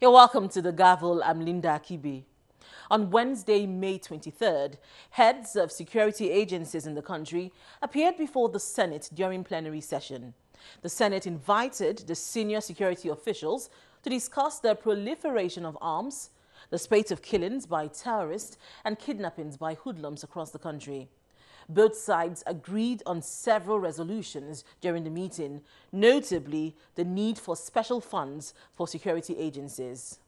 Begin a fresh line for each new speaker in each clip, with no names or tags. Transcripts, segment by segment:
You're welcome to the Gavel. I'm Linda Akibe. On Wednesday, May 23rd, heads of security agencies in the country appeared before the Senate during plenary session. The Senate invited the senior security officials to discuss the proliferation of arms, the spate of killings by terrorists, and kidnappings by hoodlums across the country. Both sides agreed on several resolutions during the meeting, notably the need for special funds for security agencies.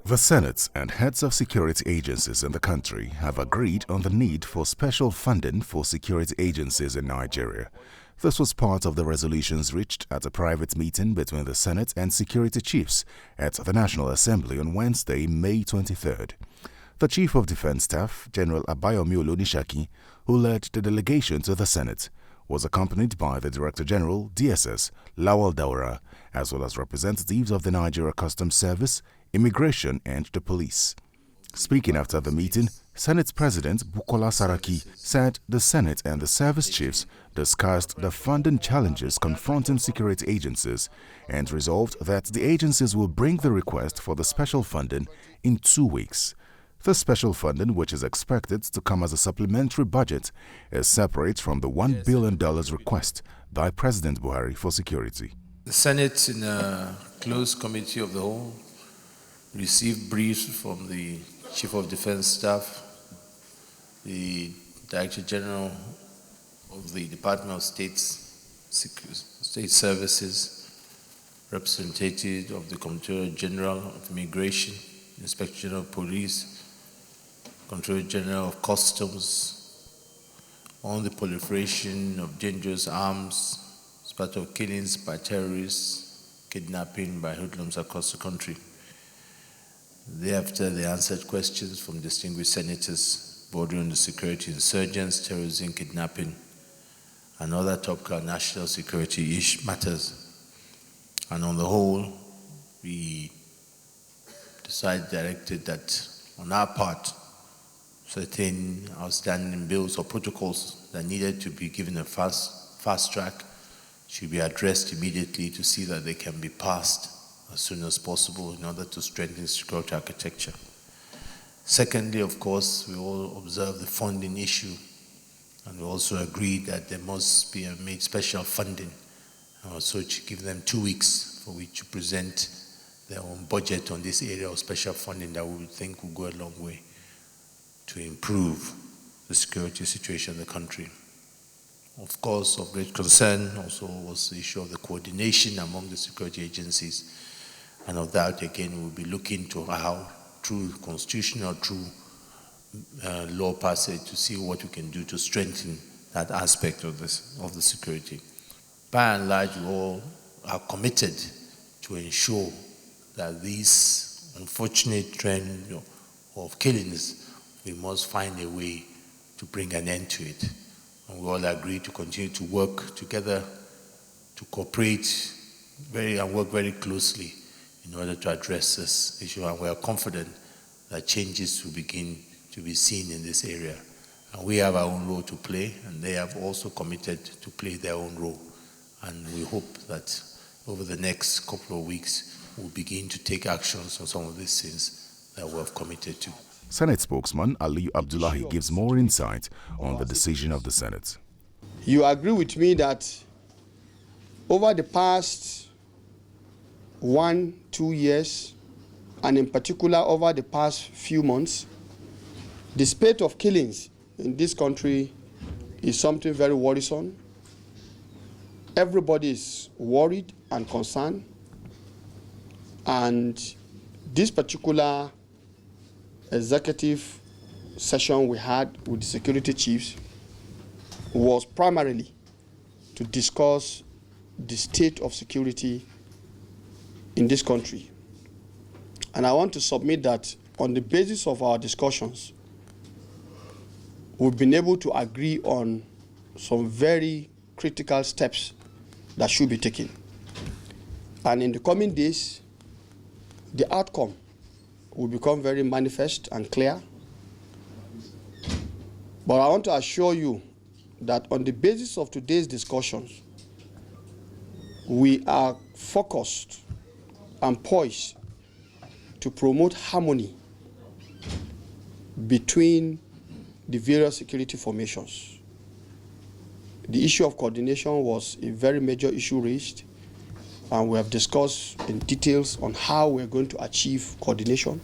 The Senate and heads of security agencies in the country have agreed on the need for special funding for security agencies in Nigeria. This was part of the resolutions reached at a private meeting between the Senate and security chiefs at the National Assembly on Wednesday, May 23rd. The Chief of Defense Staff, General Abayomi Olonishaki, who led the delegation to the Senate, was accompanied by the Director General, DSS, Lawal Daura, as well as representatives of the Nigeria Customs Service, Immigration and the police. Speaking after the meeting, Senate President Bukola Saraki said the Senate and the service chiefs discussed the funding challenges confronting security agencies and resolved that the agencies will bring the request for the special funding in 2 weeks. The special funding, which is expected to come as a supplementary budget, is separate from the $1 billion request by President Buhari for security.
The Senate, in a closed committee of the whole, received briefs from the Chief of Defense Staff, the Director General of the Department of State Services, representative of the Comptroller General of Immigration, Inspector General of Police, Comptroller General of Customs, on the proliferation of dangerous arms, spate of killings by terrorists, kidnapping by hoodlums across the country. Thereafter, they answered questions from distinguished senators bordering on the security, insurgents, terrorism, kidnapping, and other top national security matters. And on the whole, we directed that on our part, certain outstanding bills or protocols that needed to be given a fast track should be addressed immediately to see that they can be passed as soon as possible in order to strengthen security architecture. Secondly, of course, we all observe the funding issue, and we also agreed that there must be made special funding, and also to give them 2 weeks for which to present their own budget on this area of special funding that we think will go a long way to improve the security situation in the country. Of course, of great concern also was the issue of the coordination among the security agencies. And of that, again, we'll be looking to how, through constitutional, through law passage, to see what we can do to strengthen that aspect of the security. By and large, we all are committed to ensure that this unfortunate trend of killings, we must find a way to bring an end to it. And we all agree to continue to work together, to cooperate and work very closely in order to address this issue. And we are confident that changes will begin to be seen in this area. And we have our own role to play, and they have also committed to play their own role. And we hope that over the next couple of weeks, we'll begin to take actions on some of these things that we have committed to.
Senate spokesman Aliyu Abdullahi gives more insight on the decision of the Senate.
You agree with me that over the past 1-2 years, and in particular over the past few months, the spate of killings in this country is something very worrisome. Everybody is worried and concerned. And this particular executive session we had with the security chiefs was primarily to discuss the state of security in this country. And I want to submit that on the basis of our discussions, we've been able to agree on some very critical steps that should be taken. And in the coming days, the outcome will become very manifest and clear. But I want to assure you that on the basis of today's discussions, We are focused and poised to promote harmony between the various security formations. The issue of coordination was a very major issue raised, and we have discussed in details on how we're going to achieve coordination.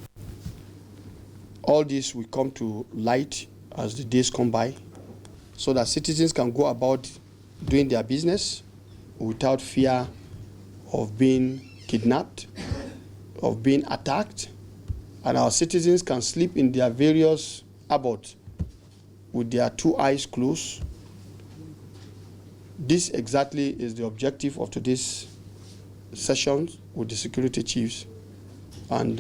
All this will come to light as the days come by, so that citizens can go about doing their business without fear of being kidnapped, of being attacked, and our citizens can sleep in their various abodes with their two eyes closed. This exactly is the objective of today's session with the security chiefs, and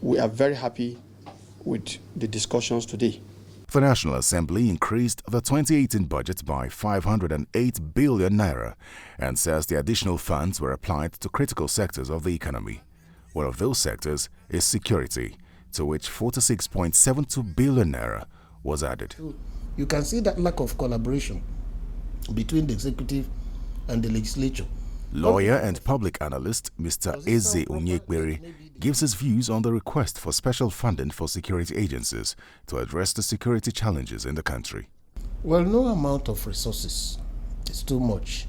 we are very happy with the discussions today.
The National Assembly increased the 2018 budget by 508 billion naira and says the additional funds were applied to critical sectors of the economy. One of those sectors is security, to which 46.72 billion naira was added.
You can see that lack of collaboration between the executive and the legislature.
Lawyer and public analyst Mr. Eze Onyekbere gives his views on the request for special funding for security agencies to address the security challenges in the country.
Well, no amount of resources is too much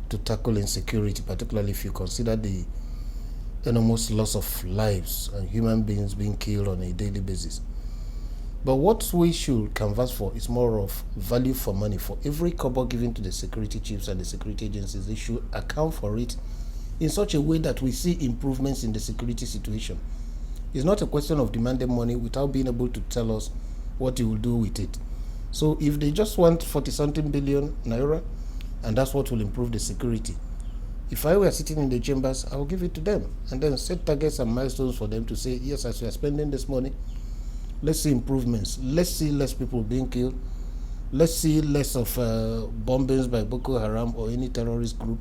to tackle insecurity, particularly if you consider the enormous loss of lives and human beings being killed on a daily basis. But what we should canvass for is more of value for money. For every kobo given to the security chiefs and the security agencies, they should account for it in such a way that we see improvements in the security situation. It's not a question of demanding money without being able to tell us what you will do with it. So if they just want 40-something billion naira, and that's what will improve the security, if I were sitting in the chambers, I will give it to them and then set targets and milestones for them to say, yes, as we are spending this money, let's see improvements. Let's see less people being killed. Let's see less of bombings by Boko Haram or any terrorist group.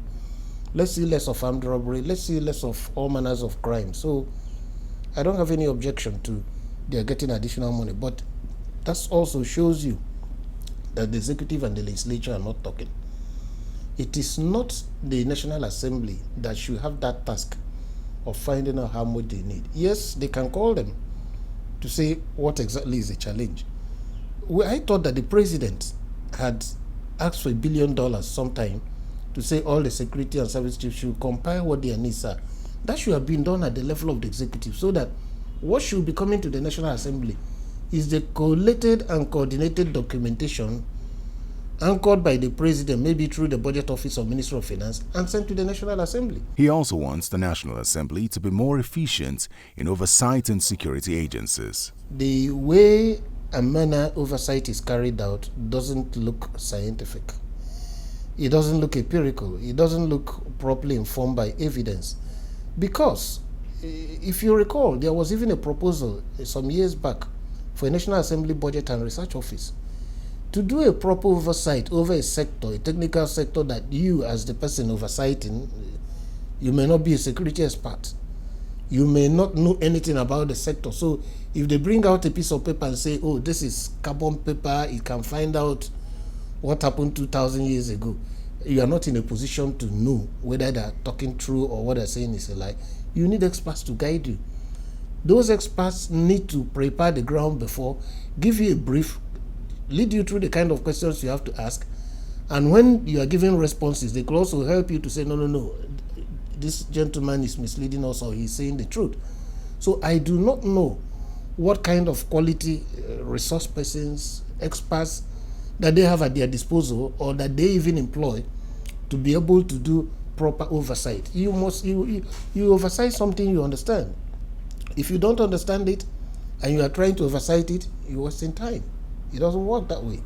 Let's see less of armed robbery. Let's see less of all manners of crime. So I don't have any objection to their getting additional money. But that also shows you that the executive and the legislature are not talking. It is not the National Assembly that should have that task of finding out how much they need. Yes, they can call them to say what exactly is the challenge. I thought that the president had asked for $1 billion sometime to say all the security and service chiefs should compile what their needs are. That should have been done at the level of the executive, so that what should be coming to the National Assembly is the collated and coordinated documentation anchored by the president, maybe through the budget office or Ministry of Finance, and sent to the National Assembly.
He also wants the National Assembly to be more efficient in oversight in security agencies.
The way and manner oversight is carried out doesn't look scientific. It doesn't look empirical. It doesn't look properly informed by evidence. Because, if you recall, there was even a proposal some years back for a National Assembly Budget and Research Office to do a proper oversight over a sector, a technical sector that you, as the person oversighting, you may not be a security expert. You may not know anything about the sector. So if they bring out a piece of paper and say, oh, this is carbon paper, it can find out what happened 2,000 years ago, you are not in a position to know whether they are talking true or what they're saying is a lie. You need experts to guide you. Those experts need to prepare the ground before, give you a brief, lead you through the kind of questions you have to ask, and when you are giving responses, they could also help you to say, no, this gentleman is misleading us or he's saying the truth. So I do not know what kind of quality resource persons, experts that they have at their disposal or that they even employ to be able to do proper oversight. You oversight something you understand. If you don't understand it and you are trying to oversight it, you're wasting time. It doesn't work that way.